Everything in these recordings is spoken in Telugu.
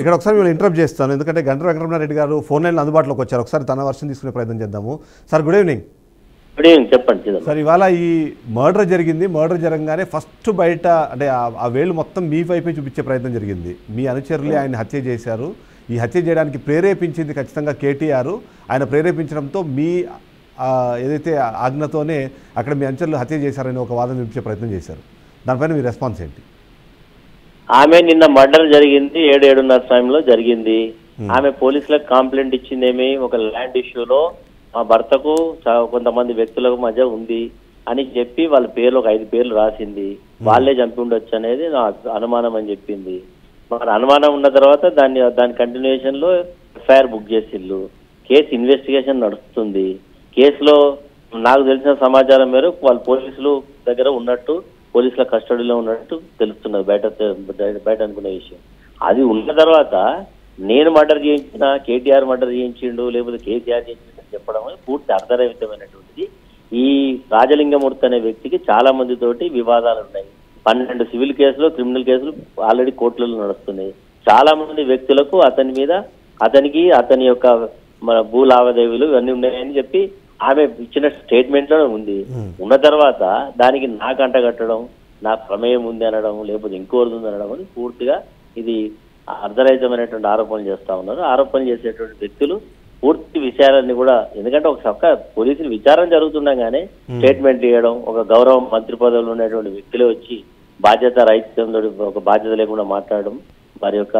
ఇక్కడ ఒకసారి మేము ఇంటరప్ట్ చేస్తాను, ఎందుకంటే గంట వెంకటరమణారెడ్డి గారు ఫోన్ లైన్లో అందుబాటులోకి వచ్చారు. ఒకసారి తన వర్షన్ తీసుకునే ప్రయత్నం చేద్దాము. Sir good evening. Good evening, చెప్పండి సార్. ఇవాళ ఈ మర్డర్ జరిగింది. మర్డర్ జరగగానే ఫస్ట్ బయట అంటే ఆ వేళ్ళు మొత్తం మీ వైపే చూపించే ప్రయత్నం జరిగింది. మీ అనుచరులే ఆయన హత్య చేశారు. ఈ హత్య చేయడానికి ప్రేరేపించింది ఖచ్చితంగా కేటీఆర్. ఆయన ప్రేరేపించడంతో మీ ఏదైతే ఆజ్ఞతోనే అక్కడ మీ అనుచరులు హత్య చేశారని ఒక వాదన వినిపించే ప్రయత్నం చేశారు. దానిపైన మీ రెస్పాన్స్ ఏంటి? ఆమె నిన్న మర్డర్ జరిగింది 7:30 టైంలో జరిగింది. ఆమె పోలీసులకు కంప్లైంట్ ఇచ్చిందేమి, ఒక ల్యాండ్ ఇష్యూలో మా భర్తకు కొంతమంది వ్యక్తులకు మధ్య ఉంది అని చెప్పి వాళ్ళ పేర్లు ఒక 5 పేర్లు రాసింది. వాళ్ళే చంపి ఉండొచ్చు అనేది నా అనుమానం అని చెప్పింది. మరి అనుమానం ఉన్న తర్వాత దాని కంటిన్యూషన్ లో ఎఫ్ఐఆర్ బుక్ చేసిళ్ళు. కేసు ఇన్వెస్టిగేషన్ నడుస్తుంది. కేసులో నాకు తెలిసిన సమాచారం మేరకు వాళ్ళు పోలీసులు దగ్గర ఉన్నట్టు, పోలీసుల కస్టడీలో ఉన్నట్టు తెలుస్తున్నది బయట అనుకునే విషయం. అది ఉన్న తర్వాత నేను మర్డర్ చేయించిన, కేటీఆర్ మర్డర్ చేయించిండు, లేకపోతే కేసీఆర్ చేయించిండు చెప్పడం పూర్తి అర్థరహితమైనటువంటిది. ఈ రాజలింగమూర్తి అనే వ్యక్తికి చాలా మందితోటి వివాదాలు ఉన్నాయి. 12 సివిల్ కేసులు, క్రిమినల్ కేసులు ఆల్రెడీ కోర్టులలో నడుస్తున్నాయి. చాలా మంది వ్యక్తులకు అతనికి అతని యొక్క మన భూ లావాదేవీలు ఇవన్నీ ఉన్నాయని చెప్పి ఆమె ఇచ్చిన స్టేట్మెంట్ లో ఉంది. ఉన్న తర్వాత దానికి నాకు అంటగట్టడం, నా ప్రమేయం ఉంది అనడం, లేకపోతే ఇంకోరిది ఉంది అనడం అని పూర్తిగా ఇది అర్ధరహితమైనటువంటి ఆరోపణలు చేస్తా ఉన్నారు. ఆరోపణలు చేసేటువంటి వ్యక్తులు పూర్తి విషయాలన్నీ కూడా, ఎందుకంటే ఒక పోలీసులు విచారణ జరుగుతుండగానే స్టేట్మెంట్ ఇవ్వడం, ఒక గౌరవ మంత్రి పదవులు ఉన్నటువంటి వ్యక్తులే వచ్చి బాధ్యత రహితంతో ఒక బాధ్యత లేకుండా మాట్లాడడం వారి యొక్క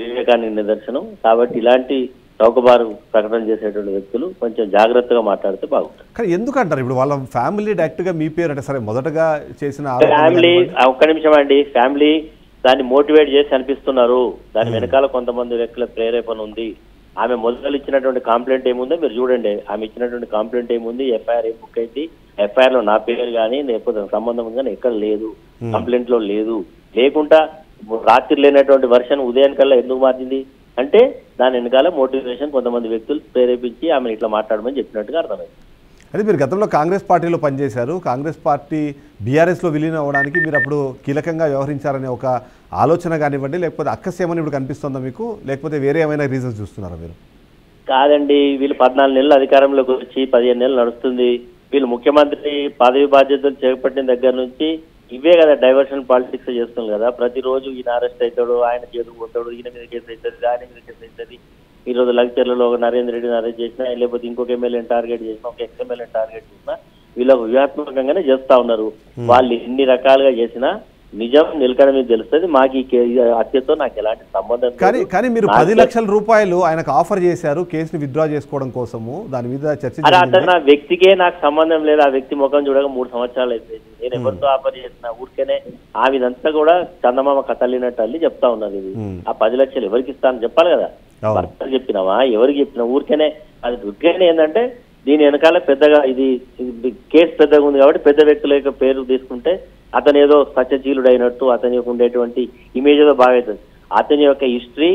వివేకానికి నిదర్శనం. కాబట్టి ఇలాంటి చౌకబారు ప్రకటన చేసేటువంటి వ్యక్తులు కొంచెం జాగ్రత్తగా మాట్లాడితే బాగుంటుంది. కానీ ఎందుకంటారు ఇప్పుడు వాళ్ళ ఫ్యామిలీ డైరెక్ట్ గా మీ పేరు అంటే సరే మొదటగా చేసిన ఫ్యామిలీ, ఒక్క నిమిషం అండి, ఫ్యామిలీ దాన్ని మోటివేట్ చేసి అనిపిస్తున్నారు. దాని వెనకాల కొంతమంది వ్యక్తుల ప్రేరేపణ ఉంది. ఆమె మొదలు ఇచ్చినటువంటి కంప్లైంట్ ఏముందో మీరు చూడండి. ఆమె ఇచ్చినటువంటి కంప్లైంట్ ఏముంది, ఎఫ్ఐఆర్ ఏ బుక్ అయింది, ఎఫ్ఐఆర్ లో నా పేరు కానీ లేకపోతే సంబంధం ఉంది కానీ ఎక్కడ లేదు, కంప్లైంట్ లో లేదు. లేకుండా రాత్రి లేనటువంటి వర్షన్ ఉదయానికల్లా ఎందుకు మార్చింది అంటే దాని వెనకాల మోటివేషన్, కొంతమంది వ్యక్తులు ప్రేరేపించి ఆమెను ఇట్లా మాట్లాడమని చెప్పినట్టుగా అర్థమైంది. అదే మీరు గతంలో కాంగ్రెస్ పార్టీలో పనిచేశారు. కాంగ్రెస్ పార్టీ బీఆర్ఎస్లో విలీనం అవ్వడానికి మీరు అప్పుడు కీలకంగా వ్యవహరించారనే ఒక ఆలోచన కానివ్వండి, లేకపోతే అక్కసేమని ఇప్పుడు కనిపిస్తుందా మీకు, లేకపోతే వేరే ఏమైనా రీజన్స్ చూస్తున్నారా మీరు? కాదండి, వీళ్ళు 14 నెలలు అధికారంలోకి వచ్చి 15 నెలలు నడుస్తుంది. వీళ్ళు ముఖ్యమంత్రి పదవి బాధ్యతలు చేపట్టిన దగ్గర నుంచి ఇవే కదా డైవర్షన్ పాలిటిక్స్ చేస్తుంది కదా. ప్రతిరోజు ఈయన అరెస్ట్ అవుతాడు, ఆయన చేతుకు పోతాడు, ఈయన మీద కేసు అవుతుంది, ఆయన మీద కేసు అవుతుంది. ఈ రోజు లగ్చర్లలో ఒక నరేంద్ర రెడ్డిని అరెస్ట్ చేసినా, లేకపోతే ఇంకొక ఎమ్మెల్యేని టార్గెట్ చేసినా, ఒక ఎక్స్ఎమ్మెల్యేని టార్గెట్ చేసినా వీళ్ళకు వ్యూహాత్మకంగానే చేస్తా ఉన్నారు. వాళ్ళు ఎన్ని రకాలుగా చేసినా నిజం నిలకడ మీద తెలుస్తుంది. మాకు ఈ హత్యతో నాకు ఎలాంటి సంబంధం కానీ మీరు 10 లక్షల రూపాయలు ఆయనకు ఆఫర్ చేశారు కేసుని విత్డ్రా చేసుకోవడం కోసము. దాని మీద చర్చ అతను నా వ్యక్తికే నాకు సంబంధం లేదు. ఆ వ్యక్తి ముఖం చూడగా 3 సంవత్సరాలు అయిపోయింది. నేను ఎవరితో ఆఫర్ చేసిన ఊరికేనే ఆమెదంతా కూడా చందమామ కథలినట్టు అల్లి చెప్తా ఉన్నది. ఇది ఆ 10 లక్షలు ఎవరికి ఇస్తానని చెప్పాలి కదా. భర్త చెప్పినావా, ఎవరికి చెప్పినా ఊరికేనే అది ఊరికేనే ఏంటంటే దీని వెనకాల పెద్దగా ఇది కేసు పెద్దగా ఉంది కాబట్టి పెద్ద వ్యక్తుల యొక్క పేరు తీసుకుంటే అతను ఏదో సత్యశీలుడు అయినట్టు అతని యొక్క ఉండేటువంటి ఇమేజ్ ఏదో బాగా అవుతుంది. అతని యొక్క హిస్టరీ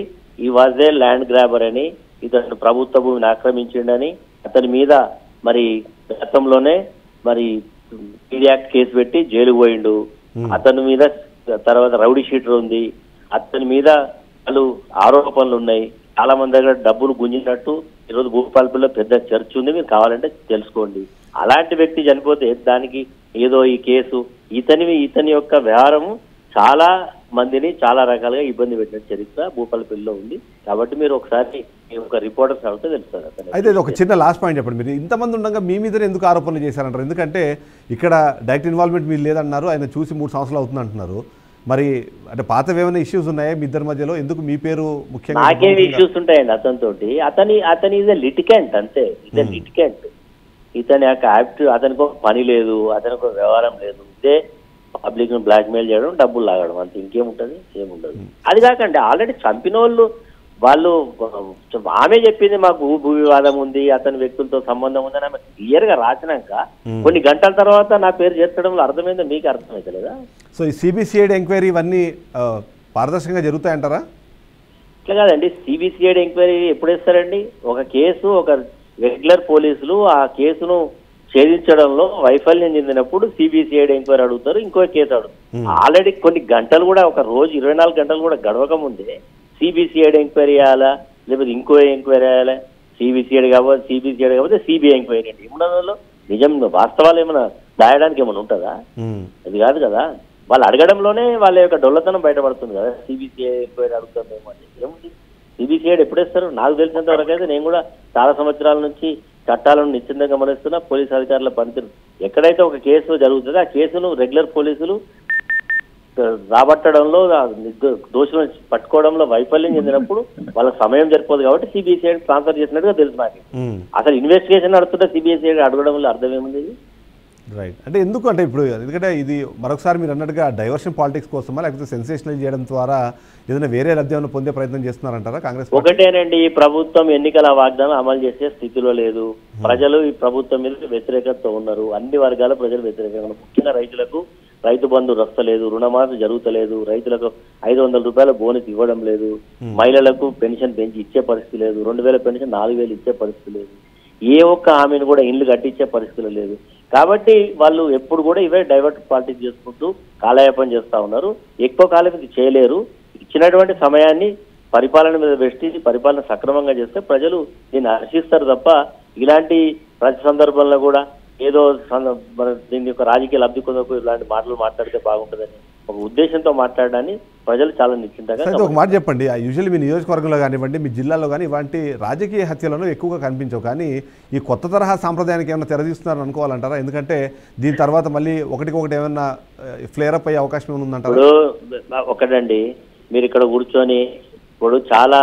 ఈ వాజ్ ఏ ల్యాండ్ గ్రాబర్ అని, ఇతను ప్రభుత్వ భూమిని ఆక్రమించిండని, అతని మీద మరి గతంలోనే మరి యాక్ట్ కేసు పెట్టి జైలుకు పోయిండు. అతని మీద తర్వాత రౌడీ షీటర్ ఉంది. అతని మీద వాళ్ళు ఆరోపణలు ఉన్నాయి. చాలా మంది దగ్గర డబ్బులు గుంజినట్టు ఈరోజు భూపాలపల్లిలో పెద్ద చర్చ్ ఉంది, మీరు కావాలంటే తెలుసుకోండి. అలాంటి వ్యక్తి చనిపోతే దానికి ఏదో ఈ కేసు ఇతని యొక్క వ్యవహారము చాలా మందిని చాలా రకాలుగా ఇబ్బంది పెట్టిన చరిత్ర భూపాలపల్లిలో ఉంది. కాబట్టి మీరు ఒకసారి ఒక రిపోర్టర్స్ అడిగితే తెలుస్తారు. అయితే ఒక చిన్న లాస్ట్ పాయింట్ చెప్పండి. మీరు ఇంతమంది ఉండగా మీ మీద ఎందుకు ఆరోపణలు చేశారంటారు? ఎందుకంటే ఇక్కడ డైరెక్ట్ ఇన్వాల్వ్మెంట్ మీరు లేదన్నారు, ఆయన చూసి 3 సంవత్సరాలు అవుతుంది అంటున్నారు. మరి అంటే పాతవి ఏమైనా ఇష్యూస్ ఉన్నాయా మీ ఇద్దరి మధ్యలో? ఎందుకు మీ పేరు ముఖ్యంగా? నాకేమి ఇష్యూస్ ఉంటాయండి అతనితోటి. అతని ఈజ్ ఎ లిటికెంట్ అంతే. Is a litigant. ఇతని యొక్క అతనికి ఒక పని లేదు, అతనికి ఒక వ్యవహారం లేదు. ఇదే పబ్లిక్ ను బ్లాక్ మెయిల్ చేయడం, డబ్బులు లాగడం, అంతే. ఇంకేముంటది? ఏముండదు. అది కాకండి ఆల్రెడీ చంపిన వాళ్ళు ఆమె చెప్పింది మాకు భూ వివాదం ఉంది, అతని వ్యక్తులతో సంబంధం ఉందని ఆమె క్లియర్ గా రాసినాక కొన్ని గంటల తర్వాత నా పేరు చేర్చడంలో అర్థమైందో మీకు అర్థమైతలేదా? సో ఈ సిబిసిఐడి ఎంక్వైరీ ఇవన్నీ పారదర్శకంగా జరుగుతాయంటారా? ఇట్లా కాదండి. సిబిసిఐడి ఎంక్వైరీ ఎప్పుడు వేస్తారండి? ఒక కేసు, ఒక రెగ్యులర్ పోలీసులు ఆ కేసును ఛేదించడంలో వైఫల్యం చెందినప్పుడు సిబిసిఐడి ఎంక్వైరీ అడుగుతారు, ఇంకో కేసు అడుగుతారు. ఆల్రెడీ కొన్ని గంటలు కూడా, ఒక రోజు 24 గంటలు కూడా గడవక ముందే సిబిసిఐడి ఎంక్వైరీ చేయాలా, లేకపోతే ఇంకో ఎంక్వైరీ చేయాలా? సిబిసిఐడి కాకపోతే సిబిఐ ఎంక్వైరీ అండి. ఏమన్నా నిజం వాస్తవాలు ఏమైనా దాయడానికి ఏమైనా ఉంటుందా? అది కాదు కదా. వాళ్ళు అడగడంలోనే వాళ్ళ యొక్క డొల్లతనం బయటపడుతుంది కదా. సిబిసిఐ ఎంక్వైరీ అడుగుతామేమో అని ఏముంది? సిబిసిఐడి ఎప్పుడేస్తారు? నాకు తెలిసినంత వరకు అయితే నేను కూడా చాలా సంవత్సరాల నుంచి చట్టాలను నిశ్చితంగా గమనిస్తున్నా. పోలీసు అధికారుల పనితీరు ఎక్కడైతే ఒక కేసు జరుగుతుందో ఆ కేసును రెగ్యులర్ పోలీసులు రాబట్టడంలో, దోషులను పట్టుకోవడంలో వైఫల్యం చెందినప్పుడు వాళ్ళ సమయం సరిపోదు కాబట్టి సిబిసిఐ ట్రాన్స్ఫర్ చేసినట్టుగా తెలుసు నాకు. అసలు ఇన్వెస్టిగేషన్ నడుస్తుంటే సిబిసిఐ అడగడంలో అర్థం ఏముంది? రైట్. అంటే ఎందుకు అంటే ఇప్పుడు ఎందుకంటే ఇది మరొకసారి మీరు అన్నట్టుగా డైవర్షన్ పాలిటిక్స్ కోసమా, లేకపోతే సెన్సేషనల్ చేయడం ద్వారా ఏదైనా వేరే లబ్ధ్యాన్ని పొందే ప్రయత్నం చేస్తున్నారంటారా కాంగ్రెస్? ఒకటేనండి, ఈ ప్రభుత్వం ఎన్నికల వాగ్దానం అమలు చేసే స్థితిలో లేదు. ప్రజలు ఈ ప్రభుత్వం మీద వ్యతిరేకతతో ఉన్నారు. అన్ని వర్గాల ప్రజలు వ్యతిరేకంగా ఉన్నారు. ముఖ్యంగా రైతులకు రైతు బంధు వస్తలేదు, రుణమాఫీ జరుగుతలేదు, రైతులకు 500 రూపాయల బోనస్ ఇవ్వడం లేదు, మహిళలకు పెన్షన్ పెంచి ఇచ్చే పరిస్థితి లేదు, 2000 పెన్షన్ 4000 ఇచ్చే పరిస్థితి లేదు, ఏ ఒక్క హామీని కూడా ఇల్లు కట్టించే పరిస్థితులు లేదు. కాబట్టి వాళ్ళు ఎప్పుడు కూడా ఇవే డైవర్ట్ పాలిటిక్స్ చేసుకుంటూ కాలయాపన చేస్తా ఉన్నారు. ఎక్కువ కాలం ఇది చేయలేరు. ఇచ్చినటువంటి సమయాన్ని పరిపాలన మీద పెట్టి పరిపాలన సక్రమంగా చేస్తే ప్రజలు దీన్ని హర్షిస్తారు తప్ప ఇలాంటి ప్రతి సందర్భంలో కూడా ఏదో దీని యొక్క రాజకీయ లబ్ధి కొరకు ఇలాంటి మాటలు మాట్లాడితే బాగుంటుందని ఒక ఉద్దేశంతో మాట్లాడడాన్ని ప్రజలు చాలా నిశ్చింతగా. ఒక మాట చెప్పండి, యూజువల్లీ మీ నియోజకవర్గంలో కానివ్వండి, మీ జిల్లాలో కానీ ఇలాంటి రాజకీయ హత్యలను ఎక్కువగా కనిపించవు, కానీ ఈ కొత్త తరహా సాంప్రదాయానికి ఏమైనా తెరదీస్తున్నారని అనుకోవాలంటారా? ఎందుకంటే దీని తర్వాత మళ్ళీ ఒకటికొకటి ఏమైనా ఫ్లేరప్ అయ్యే అవకాశం ఏమైనా ఉందంటారా? ఇప్పుడు ఒకటండి, మీరు ఇక్కడ కూర్చొని ఇప్పుడు చాలా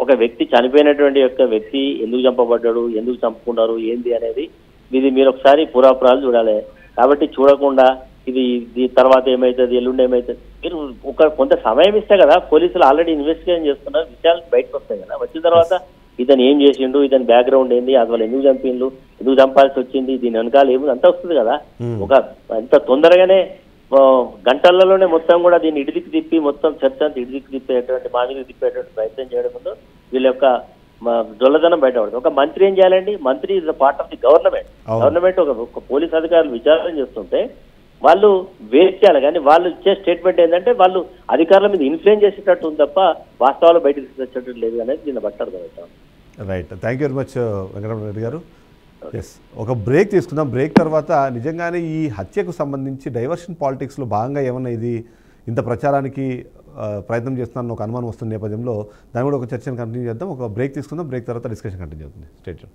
ఒక వ్యక్తి చనిపోయినటువంటి యొక్క వ్యక్తి ఎందుకు చంపబడ్డాడు, ఎందుకు చంపుకున్నారు, ఏంది అనేది ఇది మీరు ఒకసారి పురాపురాలు చూడాలి. కాబట్టి చూడకుండా ఇది తర్వాత ఏమవుతుంది, ఎల్లుండి ఏమవుతుంది, మీరు కొంత సమయం ఇస్తే కదా. పోలీసులు ఆల్రెడీ ఇన్వెస్టిగేషన్ చేస్తున్నారు, విషయాలు బయటకు వస్తాయి కదా. వచ్చిన తర్వాత ఇతను ఏం చేసిండు, ఇతని బ్యాక్గ్రౌండ్ ఏంది, అసలు ఎందుకు చంపిండు, ఎందుకు చంపాల్సి వచ్చింది, దీని వెనకాల ఏముంది అంతా వస్తుంది కదా. ఒక అంత తొందరగానే గంటలలోనే మొత్తం కూడా దీన్ని ఇడిదికి తిప్పి మొత్తం చర్చ అంతా ఇడిదికి తిప్పేటువంటి మామిడికి తిప్పేటువంటి ప్రయత్నం చేయడం ముందు వీళ్ళ యొక్క దొల్లదనం బయటపడుతుంది. ఒక మంత్రి ఏం చేయాలండి? మంత్రి is part of the government. Government ఒక పోలీస్ అధికారులు విచారణ చేస్తుంటే వాళ్ళు వేస్ట్ చేయాలి, కానీ వాళ్ళు ఇచ్చే స్టేట్మెంట్ ఏంటంటే వాళ్ళు అధికారుల మీద ఇన్ఫ్లుయెన్స్ చేసేటట్టు ఉంది తప్ప వాస్తవాలు బయటకు తెచ్చేటట్టు లేదు అనేది దీన్ని బట్టి అర్థమవుతాం. Right, thank you very much Venkatareddy గారు. ఎస్, ఒక బ్రేక్ తీసుకుందాం. బ్రేక్ తర్వాత నిజంగానే ఈ హత్యకు సంబంధించి డైవర్షన్ పాలిటిక్స్లో భాగంగా ఏమన్నా ఇది ఇంత ప్రచారానికి ప్రయత్నం చేస్తున్నారని ఒక అనుమానం వస్తున్న నేపథ్యంలో దాని కూడా ఒక చర్చను కంటిన్యూ చేద్దాం. ఒక బ్రేక్ తీసుకుందాం, బ్రేక్ తర్వాత డిస్కషన్ కంటిన్యూ అవుతుంది. Stay tune.